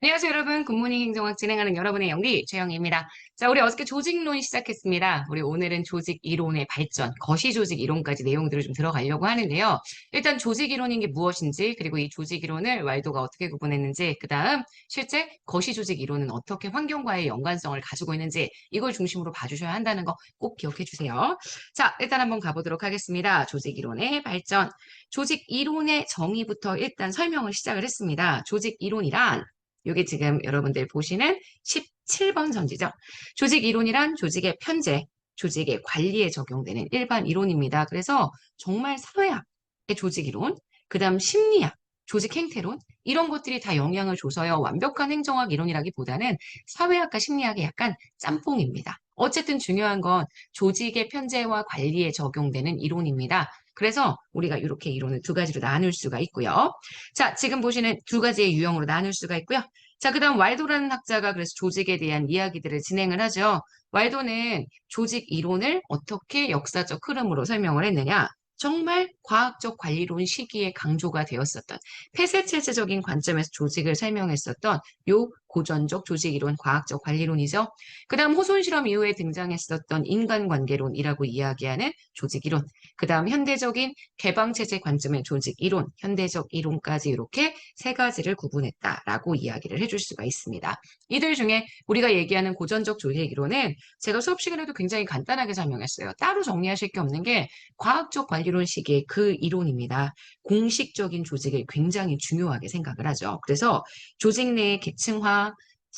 안녕하세요, 여러분. 굿모닝 행정학 진행하는 여러분의 영리 최영희입니다. 자, 우리 어저께 조직론 시작했습니다. 우리 오늘은 조직 이론의 발전, 거시 조직 이론까지 내용들을 좀 들어가려고 하는데요. 일단 조직 이론인 게 무엇인지, 그리고 이 조직 이론을 왈도가 어떻게 구분했는지, 그 다음 실제 거시 조직 이론은 어떻게 환경과의 연관성을 가지고 있는지, 이걸 중심으로 봐주셔야 한다는 거 꼭 기억해 주세요. 자, 일단 한번 가보도록 하겠습니다. 조직 이론의 발전. 조직 이론의 정의부터 일단 설명을 시작을 했습니다. 조직 이론이란 이게 지금 여러분들 보시는 17번 선지죠. 조직 이론이란 조직의 편제, 조직의 관리에 적용되는 일반 이론입니다. 그래서 정말 사회학의 조직 이론, 그 다음 심리학, 조직 행태론 이런 것들이 다 영향을 줘서요. 완벽한 행정학 이론이라기보다는 사회학과 심리학의 약간 짬뽕입니다. 어쨌든 중요한 건 조직의 편제와 관리에 적용되는 이론입니다. 그래서 우리가 이렇게 이론을 두 가지로 나눌 수가 있고요. 자, 지금 보시는 두 가지의 유형으로 나눌 수가 있고요. 자, 그다음 왈도라는 학자가 그래서 조직에 대한 이야기들을 진행을 하죠. 왈도는 조직 이론을 어떻게 역사적 흐름으로 설명을 했느냐? 정말 과학적 관리론 시기에 강조가 되었었던 폐쇄체제적인 관점에서 조직을 설명했었던 요 고전적 조직 이론, 과학적 관리론이죠. 그다음 호손 실험 이후에 등장했었던 인간관계론이라고 이야기하는 조직 이론. 그다음 현대적인 개방체제 관점의 조직 이론, 현대적 이론까지 이렇게 세 가지를 구분했다라고 이야기를 해줄 수가 있습니다. 이들 중에 우리가 얘기하는 고전적 조직 이론은 제가 수업 시간에도 굉장히 간단하게 설명했어요. 따로 정리하실 게 없는 게 과학적 관리론 시기의 그 이론입니다. 공식적인 조직을 굉장히 중요하게 생각을 하죠. 그래서 조직 내의 계층화,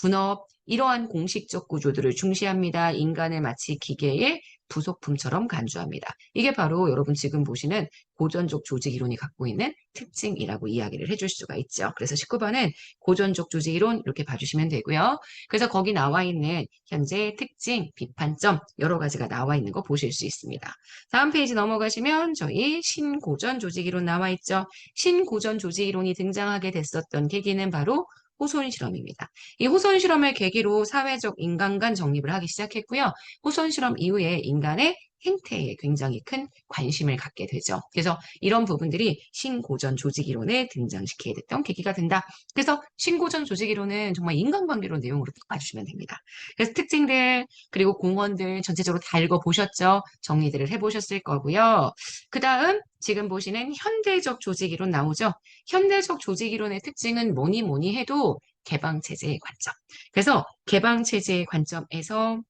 분업, 이러한 공식적 구조들을 중시합니다. 인간을 마치 기계의 부속품처럼 간주합니다. 이게 바로 여러분 지금 보시는 고전적 조직 이론이 갖고 있는 특징이라고 이야기를 해줄 수가 있죠. 그래서 19번은 고전적 조직 이론 이렇게 봐주시면 되고요. 그래서 거기 나와 있는 현재 특징, 비판점 여러 가지가 나와 있는 거 보실 수 있습니다. 다음 페이지 넘어가시면 저희 신고전 조직 이론 나와 있죠. 신고전 조직 이론이 등장하게 됐었던 계기는 바로 호손 실험입니다. 이 호손 실험을 계기로 사회적 인간관 정립을 하기 시작했고요. 호손 실험 이후에 인간의 행태에 굉장히 큰 관심을 갖게 되죠. 그래서 이런 부분들이 신고전 조직 이론에 등장시키게 됐던 계기가 된다. 그래서 신고전 조직 이론은 정말 인간관계론 내용으로 딱 봐주시면 됩니다. 그래서 특징들 그리고 공원들 전체적으로 다 읽어보셨죠? 정리들을 해보셨을 거고요. 그 다음 지금 보시는 현대적 조직 이론 나오죠? 현대적 조직 이론의 특징은 뭐니 뭐니 해도 개방체제의 관점. 그래서 개방체제의 관점에서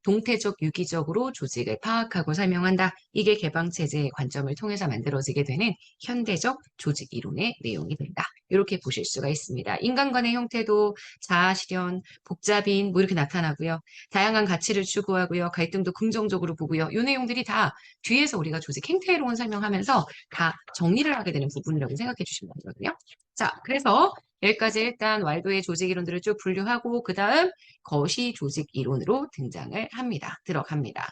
동태적 유기적으로 조직을 파악하고 설명한다. 이게 개방체제의 관점을 통해서 만들어지게 되는 현대적 조직 이론의 내용이 된다. 이렇게 보실 수가 있습니다. 인간관의 형태도 자아 실현, 복잡인 뭐 이렇게 나타나고요. 다양한 가치를 추구하고요. 갈등도 긍정적으로 보고요. 이 내용들이 다 뒤에서 우리가 조직 행태론 설명하면서 다 정리를 하게 되는 부분이라고 생각해 주시면 되거든요. 자, 그래서 여기까지 일단 왈도의 조직 이론들을 쭉 분류하고 그 다음 거시 조직 이론으로 등장을 합니다. 들어갑니다.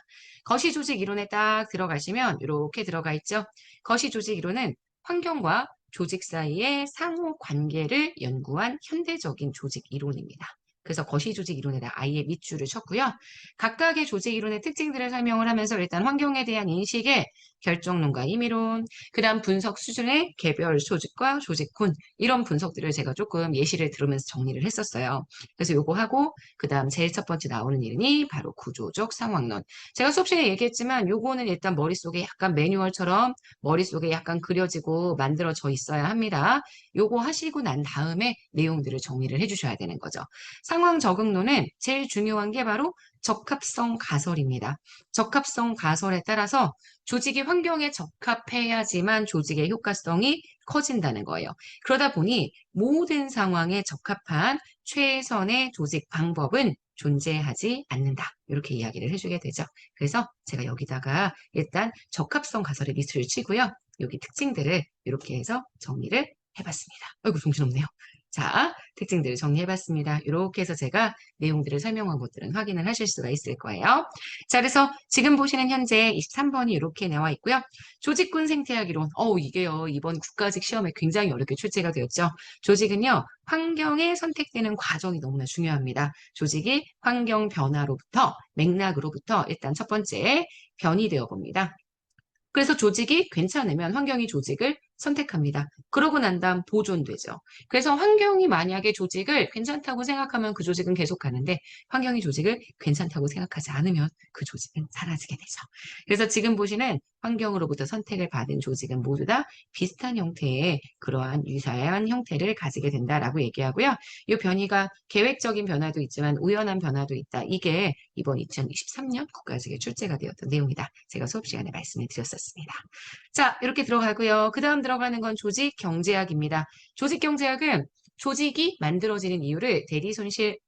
거시 조직 이론에 딱 들어가시면 이렇게 들어가 있죠. 거시 조직 이론은 환경과 조직 사이의 상호 관계를 연구한 현대적인 조직 이론입니다. 그래서 거시 조직 이론에다 아예 밑줄을 쳤고요. 각각의 조직 이론의 특징들을 설명을 하면서 일단 환경에 대한 인식에 결정론과 임의론, 그 다음 분석 수준의 개별 조직과 조직군 이런 분석들을 제가 조금 예시를 들으면서 정리를 했었어요. 그래서 요거 하고 그 다음 제일 첫 번째 나오는 이름이 바로 구조적 상황론. 제가 수업 시간에 얘기했지만 요거는 일단 머릿속에 약간 매뉴얼처럼 머릿속에 약간 그려지고 만들어져 있어야 합니다. 요거 하시고 난 다음에 내용들을 정리를 해주셔야 되는 거죠. 상황 적응론은 제일 중요한 게 바로 적합성 가설입니다. 적합성 가설에 따라서 조직이 환경에 적합해야지만 조직의 효과성이 커진다는 거예요. 그러다 보니 모든 상황에 적합한 최선의 조직 방법은 존재하지 않는다. 이렇게 이야기를 해주게 되죠. 그래서 제가 여기다가 일단 적합성 가설의 밑을 치고요. 여기 특징들을 이렇게 해서 정리를 해봤습니다. 아이고, 정신없네요. 자, 특징들을 정리해봤습니다. 이렇게 해서 제가 내용들을 설명한 것들은 확인을 하실 수가 있을 거예요. 자, 그래서 지금 보시는 현재 23번이 이렇게 나와 있고요. 조직군 생태학 이론. 이게요, 이번 국가직 시험에 굉장히 어렵게 출제가 되었죠. 조직은요, 환경에 선택되는 과정이 너무나 중요합니다. 조직이 환경 변화로부터, 맥락으로부터 일단 첫 번째 변이되어 봅니다. 그래서 조직이 괜찮으면 환경이 조직을 선택합니다. 그러고 난 다음 보존되죠. 그래서 환경이 만약에 조직을 괜찮다고 생각하면 그 조직은 계속 가는데 환경이 조직을 괜찮다고 생각하지 않으면 그 조직은 사라지게 되죠. 그래서 지금 보시는 환경으로부터 선택을 받은 조직은 모두 다 비슷한 형태의 그러한 유사한 형태를 가지게 된다라고 얘기하고요. 이 변이가 계획적인 변화도 있지만 우연한 변화도 있다. 이게 이번 2023년 국가직에 출제가 되었던 내용이다. 제가 수업 시간에 말씀을 드렸었습니다. 자, 이렇게 들어가고요. 그 다음 들어가는 건 조직 경제학입니다. 조직 경제학은 조직이 만들어지는 이유를 대리손실,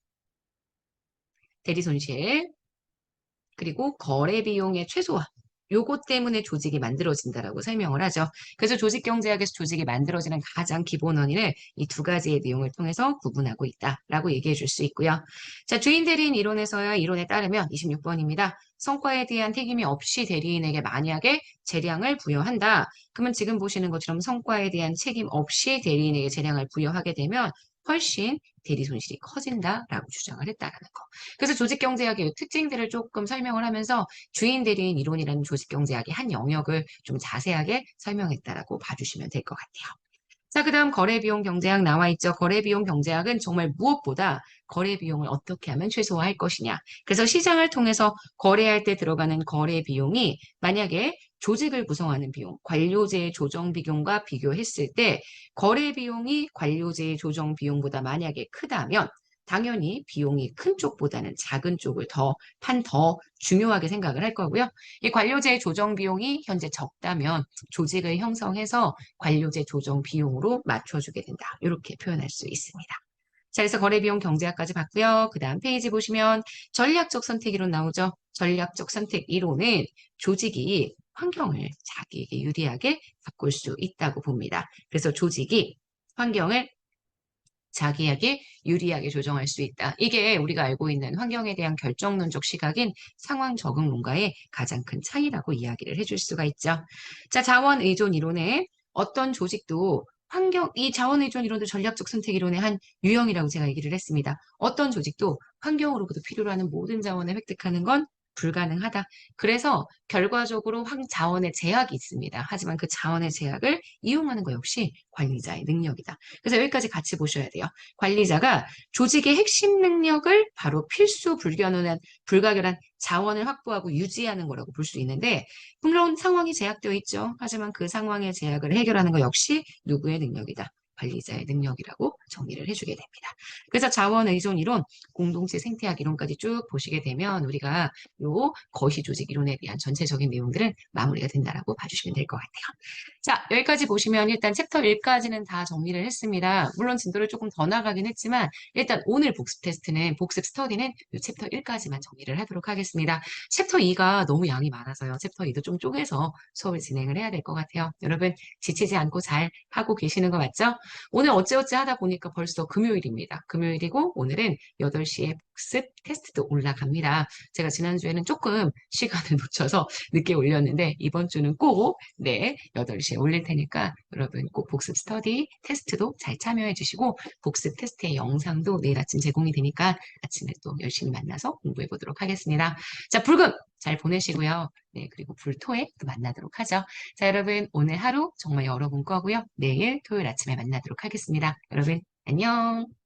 그리고 거래 비용의 최소화. 요것 때문에 조직이 만들어진다라고 설명을 하죠. 그래서 조직 경제학에서 조직이 만들어지는 가장 기본 원인을 이 두 가지의 내용을 통해서 구분하고 있다라고 얘기해 줄 수 있고요. 자, 주인 대리인 이론에서요. 이론에 따르면 26번입니다. 성과에 대한 책임이 없이 대리인에게 만약에 재량을 부여한다. 그러면 지금 보시는 것처럼 성과에 대한 책임 없이 대리인에게 재량을 부여하게 되면 훨씬 대리 손실이 커진다라고 주장을 했다라는 거. 그래서 조직경제학의 특징들을 조금 설명을 하면서 주인 대리인 이론이라는 조직경제학의 한 영역을 좀 자세하게 설명했다라고 봐주시면 될 것 같아요. 자, 그 다음 거래비용 경제학 나와 있죠. 거래비용 경제학은 정말 무엇보다 거래비용을 어떻게 하면 최소화할 것이냐. 그래서 시장을 통해서 거래할 때 들어가는 거래비용이 만약에 조직을 구성하는 비용, 관료제의 조정 비용과 비교했을 때 거래비용이 관료제의 조정 비용보다 만약에 크다면 당연히 비용이 큰 쪽보다는 작은 쪽을 더 중요하게 생각을 할 거고요. 이 관료제의 조정 비용이 현재 적다면 조직을 형성해서 관료제 조정 비용으로 맞춰주게 된다. 이렇게 표현할 수 있습니다. 자, 그래서 거래비용 경제학까지 봤고요. 그 다음 페이지 보시면 전략적 선택 이론 나오죠. 전략적 선택 이론은 조직이 환경을 자기에게 유리하게 바꿀 수 있다고 봅니다. 그래서 조직이 환경을 자기에게 유리하게 조정할 수 있다. 이게 우리가 알고 있는 환경에 대한 결정론적 시각인 상황 적응론과의 가장 큰 차이라고 이야기를 해줄 수가 있죠. 자, 자원 의존 이론에 어떤 조직도 이 자원 의존 이론도 전략적 선택 이론의 한 유형이라고 제가 얘기를 했습니다. 어떤 조직도 환경으로부터 필요로 하는 모든 자원을 획득하는 건 불가능하다. 그래서 결과적으로 자원의 제약이 있습니다. 하지만 그 자원의 제약을 이용하는 것 역시 관리자의 능력이다. 그래서 여기까지 같이 보셔야 돼요. 관리자가 조직의 핵심 능력을 바로 필수 불가결한 자원을 확보하고 유지하는 거라고 볼 수 있는데, 물론 상황이 제약되어 있죠. 하지만 그 상황의 제약을 해결하는 것 역시 누구의 능력이다. 관리자의 능력이라고 정리를 해주게 됩니다. 그래서 자원 의존 이론, 공동체 생태학 이론까지 쭉 보시게 되면 우리가 요 거시 조직 이론에 대한 전체적인 내용들은 마무리가 된다라고 봐주시면 될 것 같아요. 자, 여기까지 보시면 일단 챕터 1까지는 다 정리를 했습니다. 물론 진도를 조금 더 나가긴 했지만 일단 오늘 복습 스터디는 이 챕터 1까지만 정리를 하도록 하겠습니다. 챕터 2가 너무 양이 많아서요. 챕터 2도 좀 쪼개서 수업을 진행을 해야 될 것 같아요. 여러분 지치지 않고 잘 하고 계시는 거 맞죠? 오늘 어찌어찌 하다 보니까 벌써 금요일입니다. 금요일이고 오늘은 8시에 복습 테스트도 올라갑니다. 제가 지난주에는 조금 시간을 놓쳐서 늦게 올렸는데 이번 주는 꼭 네, 8시에 올릴 테니까 여러분 꼭 복습 스터디 테스트도 잘 참여해 주시고 복습 테스트의 영상도 내일 아침 제공이 되니까 아침에 또 열심히 만나서 공부해 보도록 하겠습니다. 자, 불금 잘 보내시고요. 네, 그리고 불토에 또 만나도록 하죠. 자, 여러분 오늘 하루 정말 여러분 거고요. 내일 토요일 아침에 만나도록 하겠습니다. 여러분 안녕.